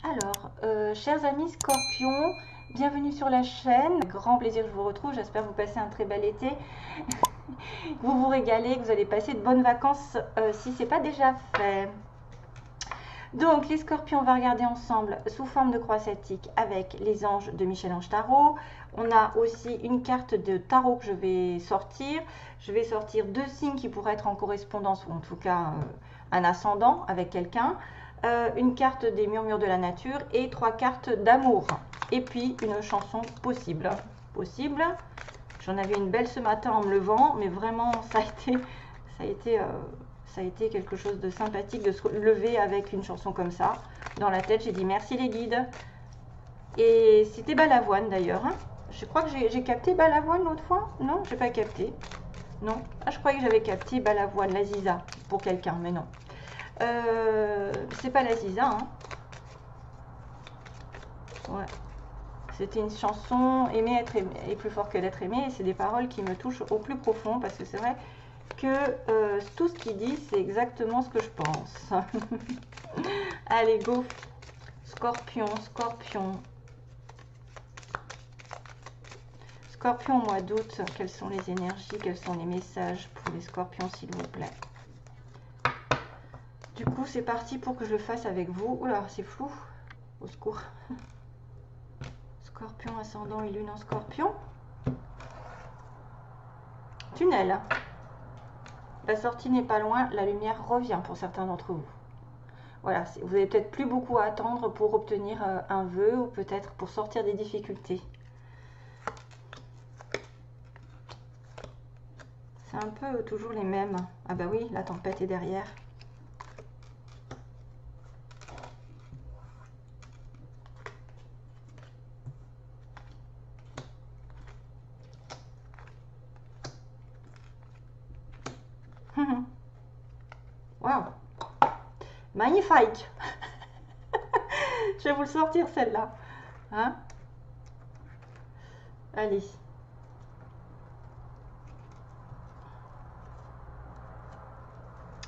Alors, chers amis Scorpions, bienvenue sur la chaîne. Grand plaisir que je vous retrouve. J'espère que vous passez un très bel été. Que vous vous régalez, que vous allez passer de bonnes vacances si ce n'est pas déjà fait. Donc, les Scorpions, on va regarder ensemble sous forme de croix celtique avec les anges de Michel-Ange Tarot. On a aussi une carte de tarot que je vais sortir. Je vais sortir 2 signes qui pourraient être en correspondance ou en tout cas un ascendant avec quelqu'un. Une carte des murmures de la nature et 3 cartes d'amour. Et puis une chanson possible. J'en avais une belle ce matin en me levant, mais vraiment ça a été quelque chose de sympathique de se lever avec une chanson comme ça. Dans la tête, j'ai dit merci les guides. Et c'était Balavoine d'ailleurs. Hein. Je crois que j'ai capté Balavoine l'autre fois. Non, j'ai pas capté. Non. Ah, je croyais que j'avais capté Balavoine, la Ziza, pour quelqu'un, mais non. C'est pas la Ziza. Hein. Ouais. C'était une chanson Aimer être aimé est plus fort que d'être aimé. Et c'est des paroles qui me touchent au plus profond parce que c'est vrai que tout ce qu'il dit, c'est exactement ce que je pense. Allez, go. Scorpion, Scorpion. Scorpion au mois d'août, quelles sont les énergies, quels sont les messages pour les Scorpions, s'il vous plaît. Du coup, c'est parti pour que je le fasse avec vous. Oula, c'est flou. Au secours. Scorpion, ascendant et lune en Scorpion. Tunnel. La sortie n'est pas loin, la lumière revient pour certains d'entre vous. Voilà, vous n'avez peut-être plus beaucoup à attendre pour obtenir un vœu ou peut-être pour sortir des difficultés. C'est un peu toujours les mêmes. Ah bah oui, la tempête est derrière. Waouh, magnifique. Je vais vous le sortir celle-là. Hein? Allez.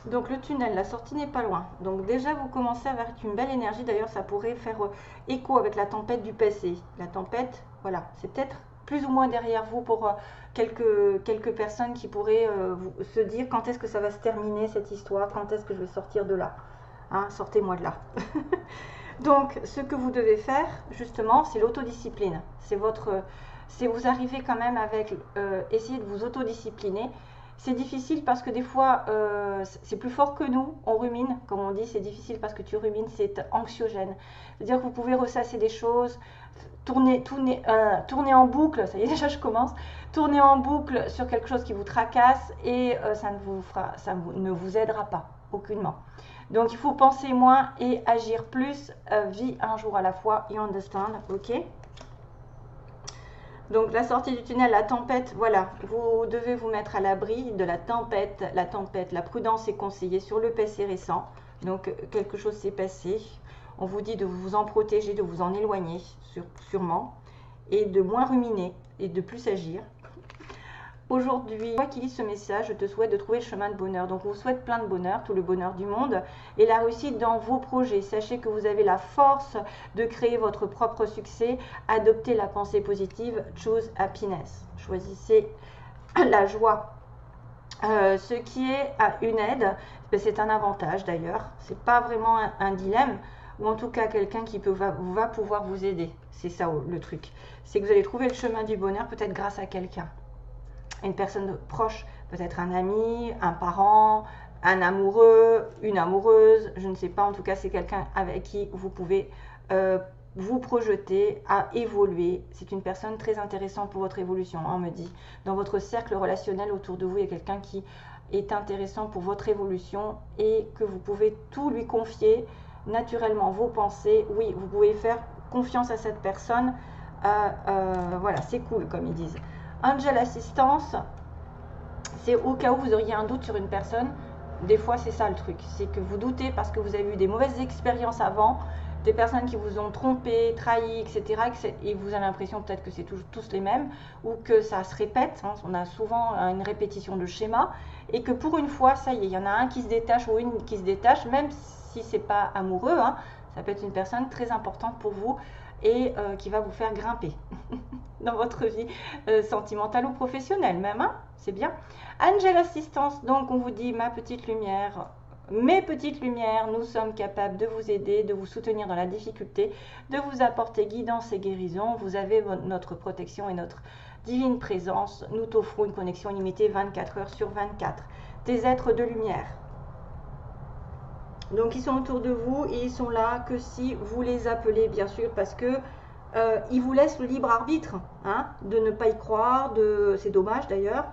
Donc le tunnel, la sortie n'est pas loin. Donc déjà vous commencez avec une belle énergie. D'ailleurs ça pourrait faire écho avec la tempête du passé. La tempête, voilà, c'est peut-être plus ou moins derrière vous pour quelques personnes qui pourraient se dire quand est-ce que ça va se terminer cette histoire, quand est-ce que je vais sortir de là. Hein, sortez-moi de là. Donc ce que vous devez faire justement, c'est l'autodiscipline. C'est vous arrivez quand même avec essayer de vous autodiscipliner. C'est difficile parce que des fois, c'est plus fort que nous, on rumine, comme on dit, c'est difficile parce que tu rumines, c'est anxiogène. C'est-à-dire que vous pouvez ressasser des choses, tourner en boucle, ça y est déjà je commence, tourner en boucle sur quelque chose qui vous tracasse et ça ne vous aidera pas, aucunement. Donc il faut penser moins et agir plus, vie un jour à la fois, you understand, ok? Donc la sortie du tunnel, la tempête, voilà, vous devez vous mettre à l'abri de la tempête. La prudence est conseillée sur le passé récent. Donc quelque chose s'est passé. On vous dit de vous en protéger, de vous en éloigner, sûrement, et de moins ruminer et de plus agir. Aujourd'hui, moi qui lis ce message, je te souhaite de trouver le chemin de bonheur. Donc, on vous souhaite plein de bonheur, tout le bonheur du monde et la réussite dans vos projets. Sachez que vous avez la force de créer votre propre succès. Adoptez la pensée positive. Choose happiness. Choisissez la joie. Ce qui est une aide, c'est un avantage d'ailleurs. C'est pas vraiment un dilemme, ou en tout cas quelqu'un qui va pouvoir vous aider. C'est ça le truc. C'est que vous allez trouver le chemin du bonheur peut-être grâce à quelqu'un. Une personne proche, peut-être un ami, un parent, un amoureux, une amoureuse, je ne sais pas, en tout cas c'est quelqu'un avec qui vous pouvez vous projeter à évoluer. C'est une personne très intéressante pour votre évolution, on me dit. Dans votre cercle relationnel autour de vous, il y a quelqu'un qui est intéressant pour votre évolution et que vous pouvez tout lui confier naturellement, vos pensées. Oui, vous pouvez faire confiance à cette personne. Voilà, c'est cool comme ils disent. Angel Assistance, c'est au cas où vous auriez un doute sur une personne. Des fois, c'est ça le truc. C'est que vous doutez parce que vous avez eu des mauvaises expériences avant, des personnes qui vous ont trompé, trahi, etc. Et vous avez l'impression peut-être que c'est tous les mêmes ou que ça se répète. Hein, on a souvent une répétition de schéma et que pour une fois, ça y est, il y en a un qui se détache ou une qui se détache, même si c'est pas amoureux, hein, ça peut être une personne très importante pour vous et qui va vous faire grimper dans votre vie sentimentale ou professionnelle même, hein, c'est bien. Angel Assistance, donc on vous dit ma petite lumière, mes petites lumières, nous sommes capables de vous aider, de vous soutenir dans la difficulté, de vous apporter guidance et guérison. Vous avez notre protection et notre divine présence. Nous t'offrons une connexion illimitée 24 heures sur 24. Des êtres de lumière. Donc ils sont autour de vous et ils sont là que si vous les appelez, bien sûr, parce que ils vous laissent le libre arbitre, hein, de ne pas y croire, c'est dommage d'ailleurs.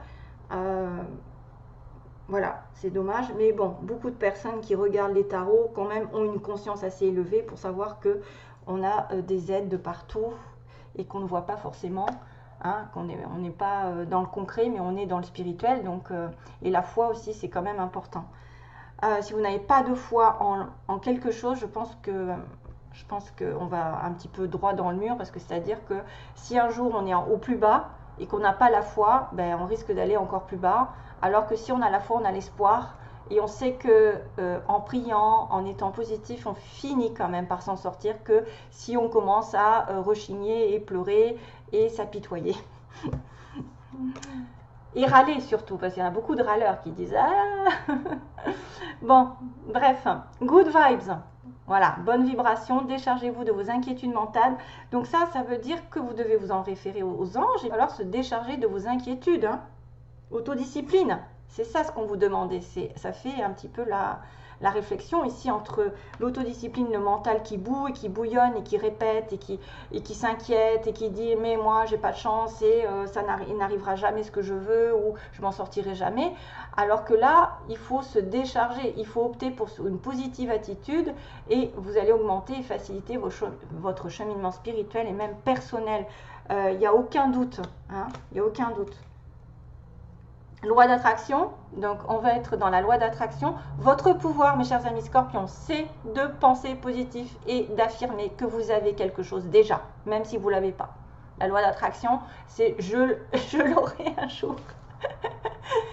Voilà, c'est dommage, mais bon, beaucoup de personnes qui regardent les tarots quand même ont une conscience assez élevée pour savoir que on a des aides de partout et qu'on ne voit pas forcément, hein, on n'est pas dans le concret, mais on est dans le spirituel, donc et la foi aussi, c'est quand même important. Si vous n'avez pas de foi en quelque chose, je pense qu'on va un petit peu droit dans le mur, parce que c'est-à-dire que si un jour on est au plus bas et qu'on n'a pas la foi, ben, on risque d'aller encore plus bas, alors que si on a la foi, on a l'espoir, et on sait que en priant, en étant positif, on finit quand même par s'en sortir, que si on commence à rechigner et pleurer et s'apitoyer. Et râler surtout, parce qu'il y en a beaucoup de râleurs qui disent « Ah !» Bon, bref, good vibes. Voilà, bonne vibration, déchargez-vous de vos inquiétudes mentales. Donc ça veut dire que vous devez vous en référer aux anges et alors se décharger de vos inquiétudes. Hein. Autodiscipline, c'est ça ce qu'on vous demandait. Ça fait un petit peu la réflexion ici entre l'autodiscipline, le mental qui boue et qui bouillonne et qui répète et qui s'inquiète et qui dit mais moi j'ai pas de chance et il n'arrivera jamais ce que je veux ou je m'en sortirai jamais, alors que là il faut se décharger, il faut opter pour une positive attitude et vous allez augmenter et faciliter votre cheminement spirituel et même personnel. Il n'y a aucun doute, hein, il n'y a aucun doute. Loi d'attraction, donc on va être dans la loi d'attraction. Votre pouvoir, mes chers amis scorpions, c'est de penser positif et d'affirmer que vous avez quelque chose déjà, même si vous ne l'avez pas. La loi d'attraction, c'est je l'aurai un jour.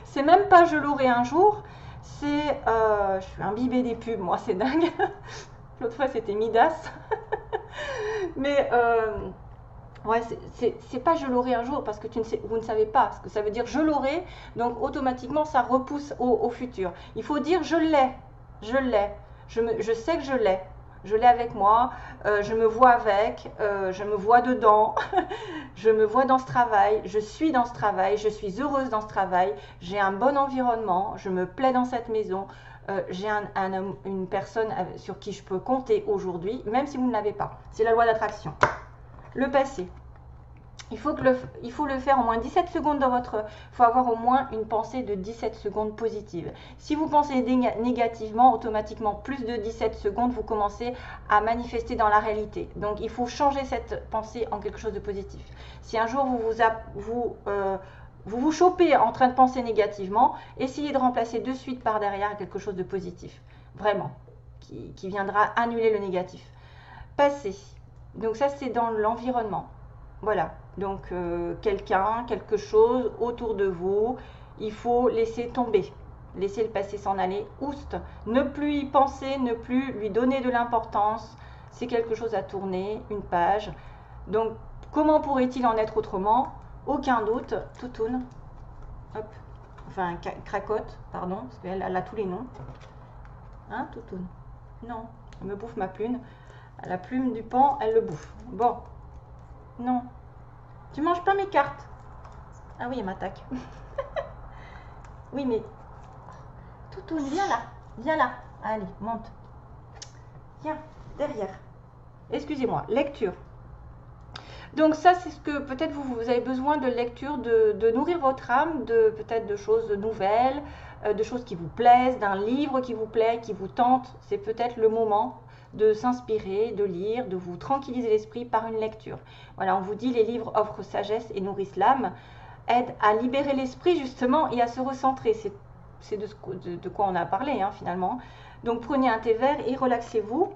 C'est même pas je l'aurai un jour, c'est je suis imbibée des pubs, moi c'est dingue. L'autre fois c'était Midas. Mais ouais, c'est pas je l'aurai un jour parce que vous ne savez pas ce que ça veut dire je l'aurai, donc automatiquement ça repousse au futur. Il faut dire je l'ai, je sais que je l'ai avec moi, je me vois avec, je me vois dedans, je me vois dans ce travail, je suis dans ce travail, je suis heureuse dans ce travail, j'ai un bon environnement, je me plais dans cette maison, j'ai une personne sur qui je peux compter aujourd'hui, même si vous ne l'avez pas. C'est la loi d'attraction. Le passé. Il faut le faire au moins 17 secondes dans votre... Il faut avoir au moins une pensée de 17 secondes positive. Si vous pensez négativement, automatiquement, plus de 17 secondes, vous commencez à manifester dans la réalité. Donc, il faut changer cette pensée en quelque chose de positif. Si un jour vous chopez en train de penser négativement, essayez de remplacer de suite par derrière quelque chose de positif. Vraiment. Qui viendra annuler le négatif. Passé. Donc ça, c'est dans l'environnement. Voilà. Donc, quelqu'un, quelque chose autour de vous, il faut laisser tomber. Laisser le passé s'en aller. Oust. Ne plus y penser, ne plus lui donner de l'importance. C'est quelque chose à tourner, une page. Donc, comment pourrait-il en être autrement? Aucun doute. Toutoune. Hop. Enfin, cracotte, pardon, parce qu'elle a tous les noms. Hein, Toutoune? Non, elle me bouffe ma plume. La plume du pan, elle le bouffe. Bon. Non. Tu manges pas mes cartes. Ah oui, elle m'attaque. Oui, mais... Toutoune, viens là. Viens là. Allez, monte. Viens, derrière. Excusez-moi, lecture. Donc ça, c'est ce que peut-être vous avez besoin de lecture, de nourrir votre âme, peut-être de choses nouvelles, de choses qui vous plaisent, d'un livre qui vous plaît, qui vous tente. C'est peut-être le moment de s'inspirer, de lire, de vous tranquilliser l'esprit par une lecture. Voilà, on vous dit les livres offrent sagesse et nourrissent l'âme, aident à libérer l'esprit justement et à se recentrer. C'est de quoi on a parlé hein, finalement. Donc prenez un thé vert et relaxez-vous.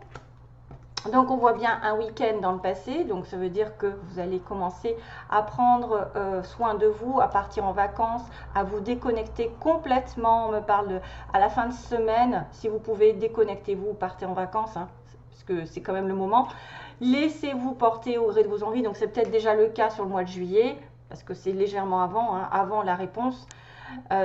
Donc on voit bien un week-end dans le passé, donc ça veut dire que vous allez commencer à prendre soin de vous, à partir en vacances, à vous déconnecter complètement. On me parle à la fin de semaine, si vous pouvez, déconnectez-vous, partez en vacances, hein, parce que c'est quand même le moment. Laissez-vous porter au gré de vos envies, donc c'est peut-être déjà le cas sur le mois de juillet, parce que c'est légèrement avant, hein, avant la réponse.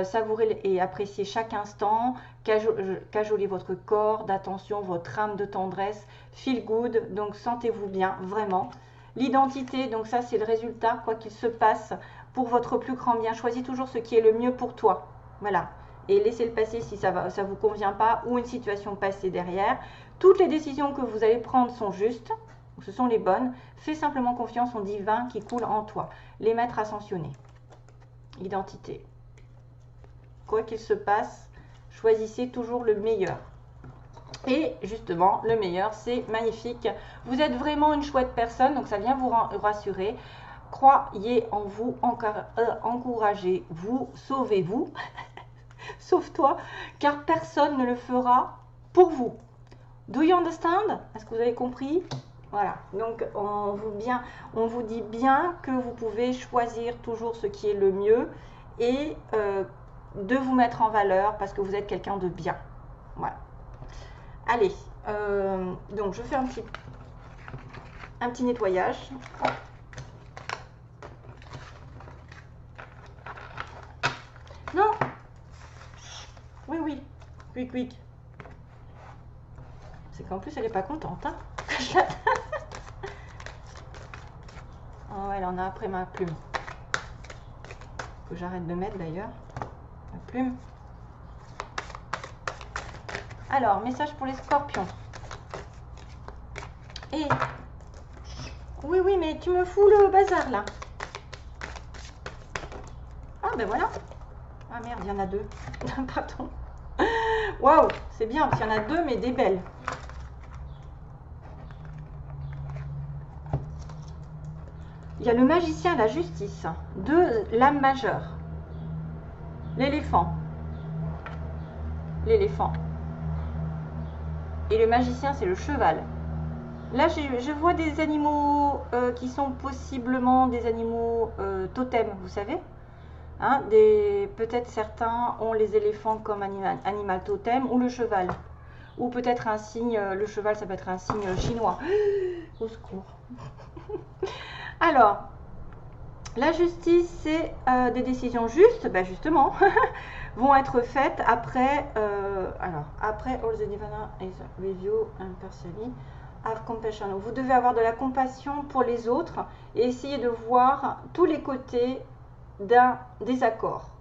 Savourez et appréciez chaque instant, cajolez votre corps d'attention, votre âme de tendresse, feel good, donc sentez-vous bien, vraiment. L'identité, donc ça c'est le résultat, quoi qu'il se passe, pour votre plus grand bien. Choisis toujours ce qui est le mieux pour toi, voilà. Et laissez le passer si ça ne vous convient pas, ou une situation passée derrière. Toutes les décisions que vous allez prendre sont justes, ce sont les bonnes. Fais simplement confiance au divin qui coule en toi. Les maîtres ascensionnés. Identité. Quoi qu'il se passe, choisissez toujours le meilleur. Et justement, le meilleur, c'est magnifique. Vous êtes vraiment une chouette personne, donc ça vient vous rassurer. Croyez en vous, encouragez-vous, sauvez-vous, sauve-toi, car personne ne le fera pour vous. Do you understand? Est-ce que vous avez compris? Voilà, donc on vous dit bien que vous pouvez choisir toujours ce qui est le mieux et de vous mettre en valeur parce que vous êtes quelqu'un de bien. Voilà. Allez, donc je fais un petit nettoyage. Non. Oui, oui. Quick, quick. C'est qu'en plus, elle n'est pas contente. Hein. Oh, elle en a après ma plume. Faut que j'arrête de mettre d'ailleurs. Ma plume. Alors, message pour les scorpions. Et... Oui, oui, mais tu me fous le bazar, là. Ah, ben voilà. Ah, merde, il y en a deux. Pardon. Waouh, c'est bien, parce qu'il y en a deux, mais des belles. Il y a le magicien, la justice. Deux, l'âme majeure. L'éléphant. L'éléphant. Et le magicien, c'est le cheval. Là, je vois des animaux qui sont possiblement des animaux totems, vous savez. Hein, peut-être certains ont les éléphants comme animal totem ou le cheval. Ou peut-être un signe, le cheval, ça peut être un signe chinois. Au secours. Alors, la justice, c'est des décisions justes, ben justement, vont être faites après, après all the divine is review and partially have compassion. Vous devez avoir de la compassion pour les autres et essayer de voir tous les côtés d'un désaccord.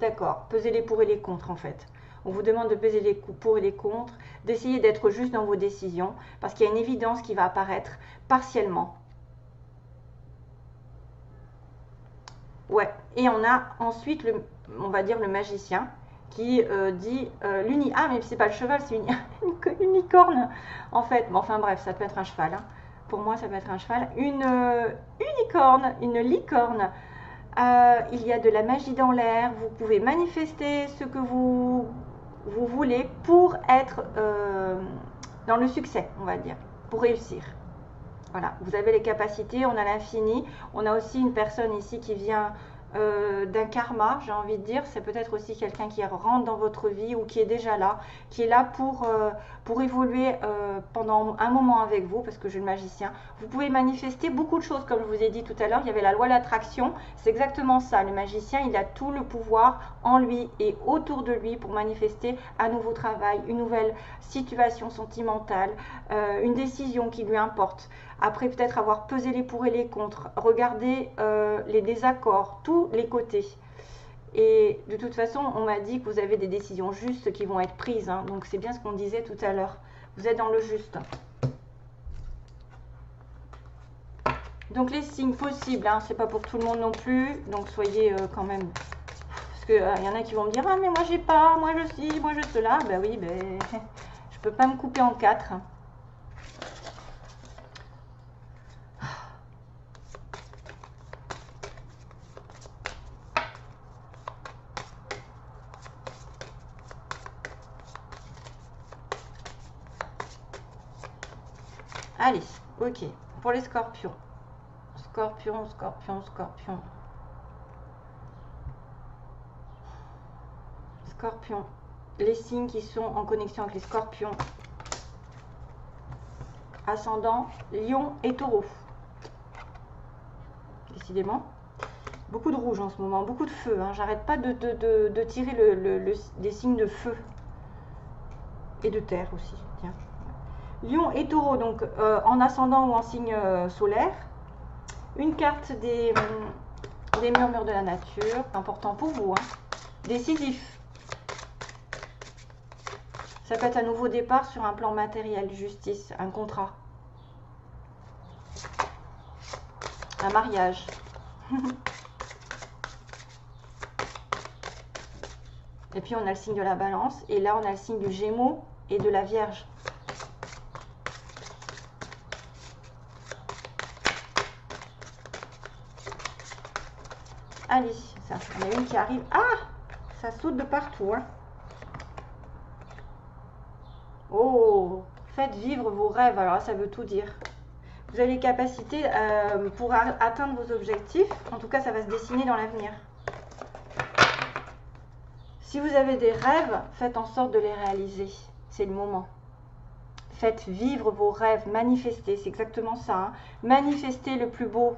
D'accord, pesez les pour et les contre en fait. On vous demande de peser les pour et les contre, d'essayer d'être juste dans vos décisions, parce qu'il y a une évidence qui va apparaître partiellement. Ouais, et on a ensuite, on va dire le magicien, qui dit ah, mais c'est pas le cheval, c'est une licorne, en fait. Mais enfin bref, ça peut être un cheval. Hein. Pour moi, ça peut être un cheval. Une licorne. Il y a de la magie dans l'air. Vous pouvez manifester ce que vous voulez pour être dans le succès, on va dire, pour réussir. Voilà, vous avez les capacités, on a l'infini. On a aussi une personne ici qui vient d'un karma, j'ai envie de dire. C'est peut-être aussi quelqu'un qui rentre dans votre vie ou qui est déjà là, qui est là pour évoluer pendant un moment avec vous, parce que j'ai le magicien. Vous pouvez manifester beaucoup de choses, comme je vous ai dit tout à l'heure. Il y avait la loi de l'attraction, c'est exactement ça. Le magicien, il a tout le pouvoir en lui et autour de lui pour manifester un nouveau travail, une nouvelle situation sentimentale, une décision qui lui importe. Après peut-être avoir pesé les pour et les contre, regarder les désaccords, tous les côtés. Et de toute façon, on m'a dit que vous avez des décisions justes qui vont être prises. Hein. Donc c'est bien ce qu'on disait tout à l'heure. Vous êtes dans le juste. Donc les signes possibles, hein, c'est pas pour tout le monde non plus. Donc soyez quand même... Parce qu'il y en a qui vont me dire « Ah mais moi j'ai pas, moi je suis, moi je cela. » Ben oui, ben, je peux pas me couper en quatre. Allez, ok. Pour les scorpions. Scorpion, scorpion, scorpion. Scorpion. Les signes qui sont en connexion avec les scorpions. Ascendant, lion et taureau. Décidément. Beaucoup de rouge en ce moment, beaucoup de feu. Hein. J'arrête pas de tirer des signes de feu. Et de terre aussi. Tiens. Lion et taureau, donc en ascendant ou en signe solaire. Une carte des murmures de la nature, important pour vous. Hein. Décisif. Ça peut être un nouveau départ sur un plan matériel, justice, un contrat. Un mariage. Et puis on a le signe de la balance. Et là on a le signe du Gémeaux et de la Vierge. Allez, ça, on a une qui arrive. Ah, ça saute de partout. Hein. Oh, faites vivre vos rêves. Alors là, ça veut tout dire. Vous avez les capacités pour atteindre vos objectifs. En tout cas, ça va se dessiner dans l'avenir. Si vous avez des rêves, faites en sorte de les réaliser. C'est le moment. Faites vivre vos rêves, manifestez. C'est exactement ça. Hein. Manifestez le plus beau.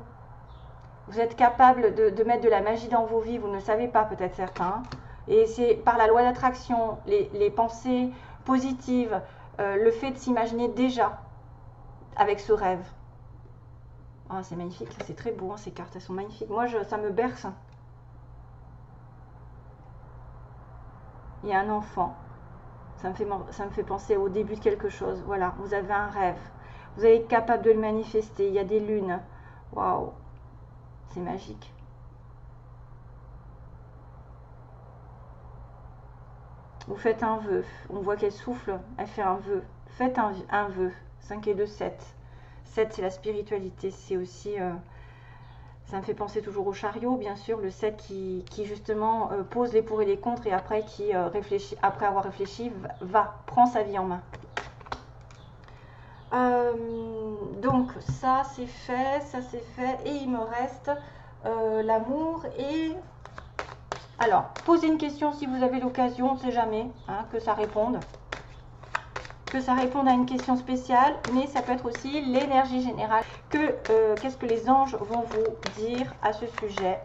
Vous êtes capable de mettre de la magie dans vos vies. Vous ne le savez pas, peut-être certains. Et c'est par la loi d'attraction, les pensées positives, le fait de s'imaginer déjà avec ce rêve. Oh, c'est magnifique, c'est très beau, hein, ces cartes, elles sont magnifiques. Moi, ça me berce. Il y a un enfant. Ça me fait penser au début de quelque chose. Voilà, vous avez un rêve. Vous allez être capable de le manifester. Il y a des lunes. Waouh, c'est magique. Vous faites un vœu. On voit qu'elle souffle. Elle fait un vœu. Faites un vœu. 5 et 2, 7. 7, c'est la spiritualité. C'est aussi... ça me fait penser toujours au chariot, bien sûr. Le 7 qui justement pose les pour et les contre et après qui réfléchit, après avoir réfléchi, prend sa vie en main. Donc ça c'est fait, et il me reste l'amour et... Alors, posez une question si vous avez l'occasion, on ne sait jamais, hein, que ça réponde. Que ça réponde à une question spéciale, mais ça peut être aussi l'énergie générale. Qu'est-ce que les anges vont vous dire à ce sujet?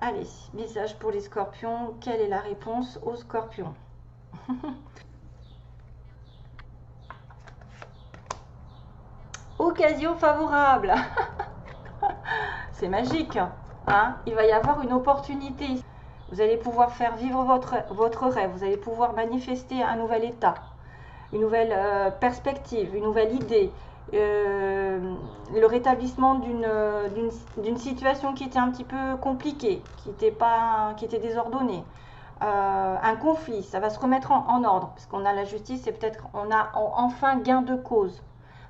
Allez, message pour les scorpions. Quelle est la réponse aux scorpions? Occasion favorable. C'est magique. Hein, il va y avoir une opportunité. Vous allez pouvoir faire vivre votre rêve. Vous allez pouvoir manifester un nouvel état, une nouvelle perspective, une nouvelle idée. Le rétablissement d'une situation qui était un petit peu compliquée, qui était désordonnée. Un conflit, ça va se remettre en ordre, parce qu'on a la justice et peut-être on a enfin gain de cause.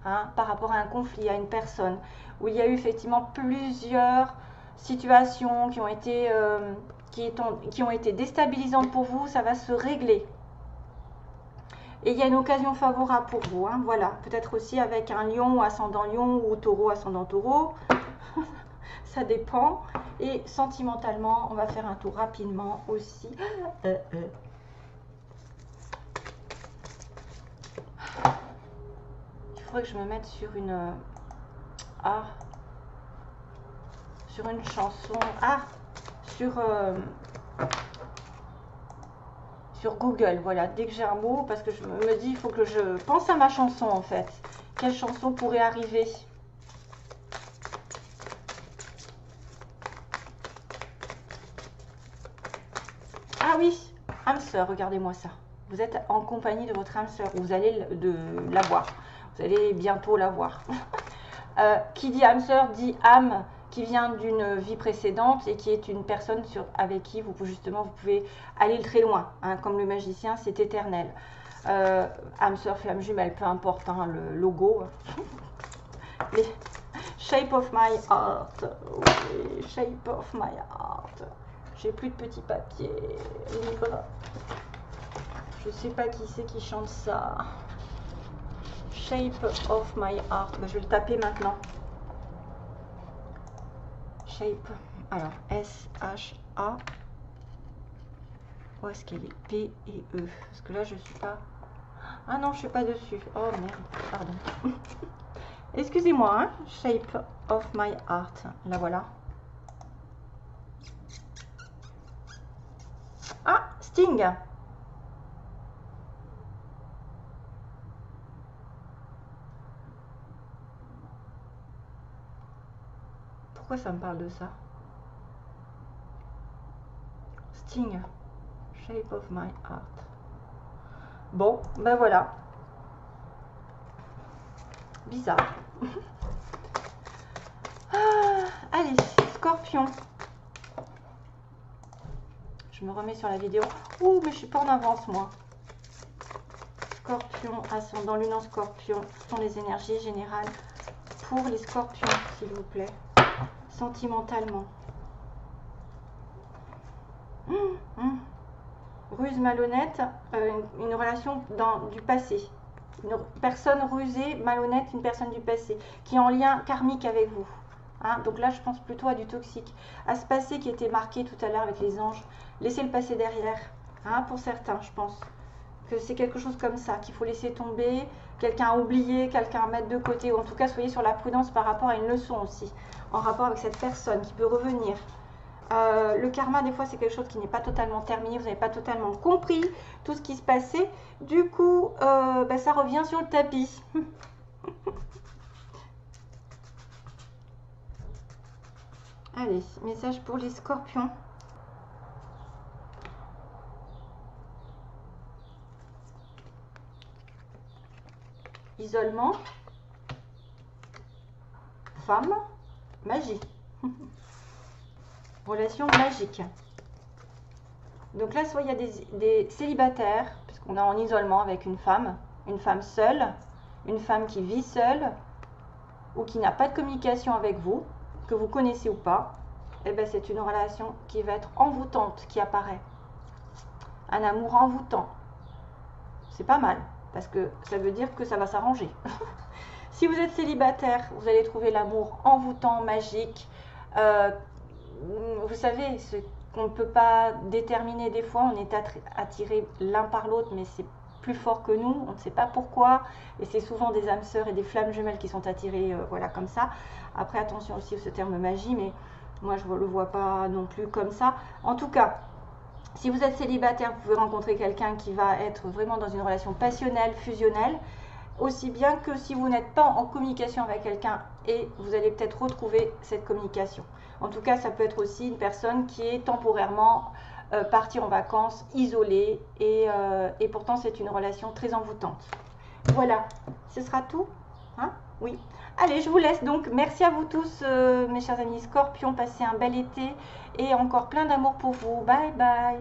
Hein, par rapport à un conflit, à une personne, où il y a eu effectivement plusieurs situations qui ont été déstabilisantes pour vous, ça va se régler. Et il y a une occasion favorable pour vous, hein, voilà. Peut-être aussi avec un lion ascendant lion ou taureau ascendant taureau, ça dépend. Et sentimentalement, on va faire un tour rapidement aussi. Il faudrait que je me mette sur une chanson, sur Google, voilà, dès que j'ai un mot, parce que je me dis, il faut que je pense à ma chanson en fait. Quelle chanson pourrait arriver? Ah oui, âme sœur, regardez-moi ça. Vous êtes en compagnie de votre âme sœur, vous allez la voir. Vous allez bientôt la voir. Qui dit âme sœur dit âme qui vient d'une vie précédente et qui est une personne avec qui vous pouvez aller très loin. Hein, comme le magicien, c'est éternel. Âme sœur, flamme jumelle, peu importe hein, le logo. Shape of my heart. Oui, shape of my heart. J'ai plus de petits papiers. Livre. Je sais pas qui c'est qui chante ça. Shape of my heart. Ben, je vais le taper maintenant. Shape. Alors, S-H-A. Où est-ce qu'elle est? P et E. Parce que là, je suis pas... Ah non, je suis pas dessus. Oh merde, pardon. Excusez-moi, hein. Shape of my heart. La voilà. Ah, Sting. Pourquoi ça me parle de ça? Sting. Shape of my heart. Bon, ben voilà. Bizarre. Allez, Scorpion. Je me remets sur la vidéo. Ouh, mais je suis pas en avance, moi. Scorpion, ascendant, lune en Scorpion. Ce sont les énergies générales pour les Scorpions, s'il vous plaît. Sentimentalement. Ruse malhonnête, une relation du passé. Une personne rusée, malhonnête, une personne du passé, qui est en lien karmique avec vous. Hein, donc là, je pense plutôt à du toxique, à ce passé qui était marqué tout à l'heure avec les anges. Laissez le passé derrière. Hein, pour certains, je pense que c'est quelque chose comme ça, qu'il faut laisser tomber, quelqu'un à oublier, quelqu'un à mettre de côté, ou en tout cas, soyez sur la prudence par rapport à une leçon aussi, en rapport avec cette personne qui peut revenir. Le karma, des fois, c'est quelque chose qui n'est pas totalement terminé. Vous n'avez pas totalement compris tout ce qui se passait. Du coup, ben, ça revient sur le tapis. Allez, message pour les Scorpions. Isolement. Femme. Magie. Relation magique. Donc là, soit il y a des célibataires, puisqu'on est en isolement avec une femme seule, une femme qui vit seule, ou qui n'a pas de communication avec vous, que vous connaissez ou pas, et ben c'est une relation qui va être envoûtante qui apparaît. Un amour envoûtant. C'est pas mal, parce que ça veut dire que ça va s'arranger. Si vous êtes célibataire, vous allez trouver l'amour envoûtant, magique. Vous savez, ce qu'on ne peut pas déterminer des fois, on est attiré l'un par l'autre, mais c'est plus fort que nous, on ne sait pas pourquoi, et c'est souvent des âmes sœurs et des flammes jumelles qui sont attirées, voilà, comme ça. Après, attention aussi à ce terme magie, mais moi je ne le vois pas non plus comme ça. En tout cas, si vous êtes célibataire, vous pouvez rencontrer quelqu'un qui va être vraiment dans une relation passionnelle, fusionnelle, aussi bien que si vous n'êtes pas en communication avec quelqu'un, et vous allez peut-être retrouver cette communication. En tout cas, ça peut être aussi une personne qui est temporairement partie en vacances, isolée, et pourtant c'est une relation très envoûtante. Voilà, ce sera tout, hein? Oui. Allez, je vous laisse donc. Merci à vous tous, mes chers amis Scorpions. Passez un bel été et encore plein d'amour pour vous. Bye bye.